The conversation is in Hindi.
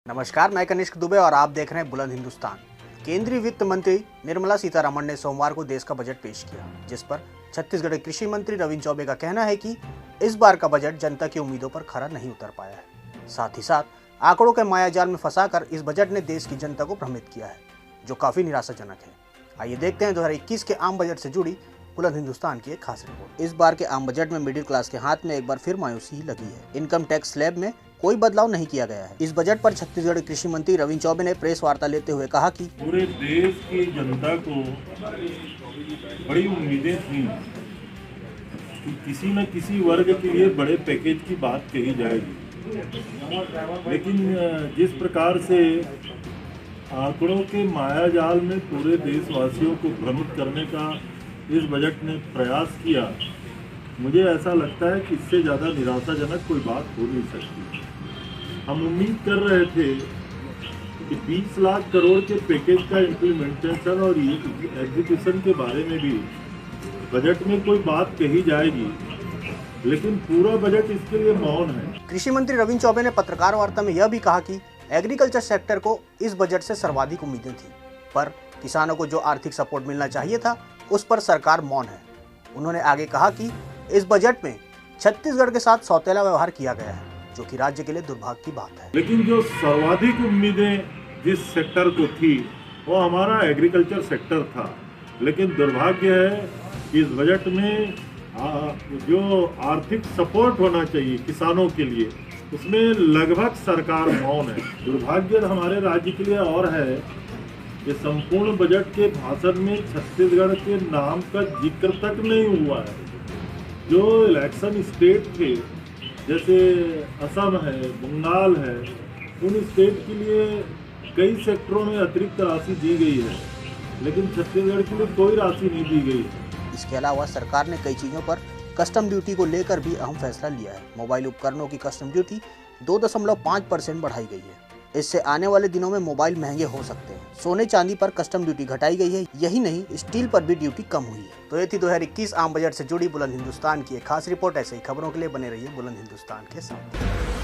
नमस्कार, मैं कनिष्क दुबे और आप देख रहे हैं बुलंद हिंदुस्तान। केंद्रीय वित्त मंत्री निर्मला सीतारमण ने सोमवार को देश का बजट पेश किया, जिस पर छत्तीसगढ़ के कृषि मंत्री रविंद्र चौबे का कहना है कि इस बार का बजट जनता की उम्मीदों पर खरा नहीं उतर पाया है। साथ ही साथ आंकड़ों के मायाजाल में फंसाकर इस बजट ने देश की जनता को भ्रमित किया है, जो काफी निराशाजनक है। आइए देखते हैं 2021 के आम बजट से जुड़ी बुलंद हिंदुस्तान की एक खास रिपोर्ट। इस बार के आम बजट में मिडिल क्लास के हाथ में एक बार फिर मायूसी लगी है। इनकम टैक्स स्लैब में कोई बदलाव नहीं किया गया है। इस बजट पर छत्तीसगढ़ कृषि मंत्री रविंद्र चौबे ने प्रेस वार्ता लेते हुए कहा कि पूरे देश की जनता को बड़ी उम्मीदें थी कि किसी न किसी वर्ग के लिए बड़े पैकेज की बात कही जाएगी, लेकिन जिस प्रकार से आंकड़ों के मायाजाल में पूरे देशवासियों को भ्रमित करने का इस बजट ने प्रयास किया, मुझे ऐसा लगता है कि इससे ज़्यादा निराशाजनक कोई बात हो नहीं सकती। हम उम्मीद कर रहे थे कि 20 लाख करोड़ के पैकेज का इम्प्लीमेंटेशन और एग्जीक्यूशन के बारे में भी बजट में कोई बात कही जाएगी, लेकिन पूरा बजट इसके लिए मौन है। कृषि मंत्री रविंद्र चौबे ने पत्रकार वार्ता में यह भी कहा कि एग्रीकल्चर सेक्टर को इस बजट से सर्वाधिक उम्मीदें थी, पर किसानों को जो आर्थिक सपोर्ट मिलना चाहिए था उस पर सरकार मौन है। उन्होंने आगे कहा कि इस बजट में छत्तीसगढ़ के साथ सौतेला व्यवहार किया गया है, जो कि राज्य के लिए दुर्भाग्य की बात है। लेकिन जो सर्वाधिक उम्मीदें जिस सेक्टर को थी वो हमारा एग्रीकल्चर सेक्टर था, लेकिन दुर्भाग्य है कि इस बजट में जो आर्थिक सपोर्ट होना चाहिए किसानों के लिए, उसमें लगभग सरकार मौन है। दुर्भाग्य हमारे राज्य के लिए और है कि संपूर्ण बजट के भाषण में छत्तीसगढ़ के नाम का जिक्र तक नहीं हुआ है। जो इलेक्शन स्टेट थे, जैसे असम है, बंगाल है, उन स्टेट के लिए कई सेक्टरों में अतिरिक्त राशि दी गई है, लेकिन छत्तीसगढ़ के लिए कोई राशि नहीं दी गई है। इसके अलावा सरकार ने कई चीजों पर कस्टम ड्यूटी को लेकर भी अहम फैसला लिया है। मोबाइल उपकरणों की कस्टम ड्यूटी 2.5% बढ़ाई गई है। इससे आने वाले दिनों में मोबाइल महंगे हो सकते हैं। सोने चांदी पर कस्टम ड्यूटी घटाई गई है। यही नहीं, स्टील पर भी ड्यूटी कम हुई है। तो ये थी 2021 आम बजट से जुड़ी बुलंद हिंदुस्तान की एक खास रिपोर्ट। ऐसे ही खबरों के लिए बने रहिए बुलंद हिंदुस्तान के साथ।